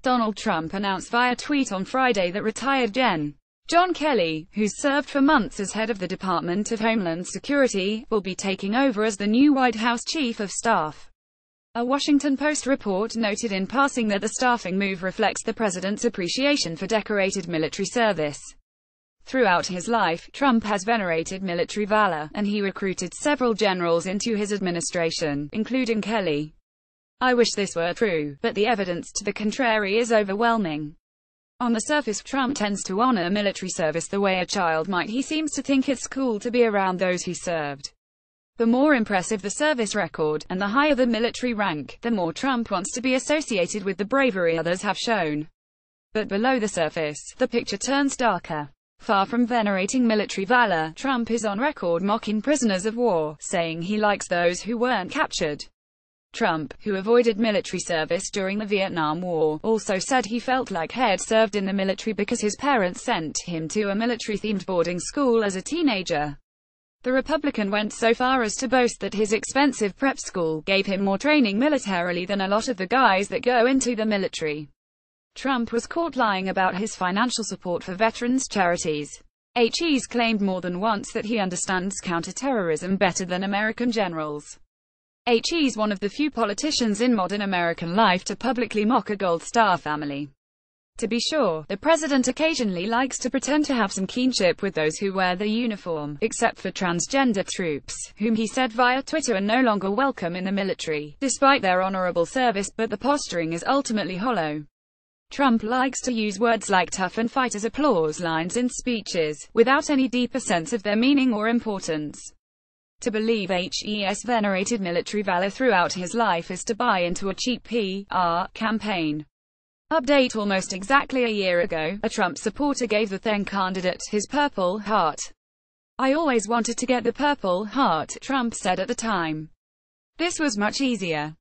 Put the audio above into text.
Donald Trump announced via tweet on Friday that retired Gen. John Kelly, who's served for months as head of the Department of Homeland Security, will be taking over as the new White House Chief of Staff. A Washington Post report noted in passing that the staffing move reflects the president's appreciation for decorated military service. Throughout his life, Trump has venerated military valor, and he recruited several generals into his administration, including Kelly. "I wish this were true, but the evidence to the contrary is overwhelming." On the surface, Trump tends to honor military service the way a child might. He seems to think it's cool to be around those who served. The more impressive the service record, and the higher the military rank, the more Trump wants to be associated with the bravery others have shown. But below the surface, the picture turns darker. Far from venerating military valor, Trump is on record mocking prisoners of war, saying he likes those who weren't captured. Trump, who avoided military service during the Vietnam War, also said he felt like he'd served in the military because his parents sent him to a military-themed boarding school as a teenager. The Republican went so far as to boast that his expensive prep school gave him more training militarily than a lot of the guys that go into the military. Trump was caught lying about his financial support for veterans charities. He's claimed more than once that he understands counterterrorism better than American generals. He's one of the few politicians in modern American life to publicly mock a Gold Star family. To be sure, the president occasionally likes to pretend to have some kinship with those who wear the uniform, except for transgender troops, whom he said via Twitter are no longer welcome in the military, despite their honorable service, but the posturing is ultimately hollow. Trump likes to use words like tough and fight as applause lines in speeches, without any deeper sense of their meaning or importance. To believe he's venerated military valor throughout his life is to buy into a cheap PR campaign. Update: almost exactly a year ago, a Trump supporter gave the then candidate his Purple Heart. "I always wanted to get the Purple Heart," Trump said at the time. "This was much easier.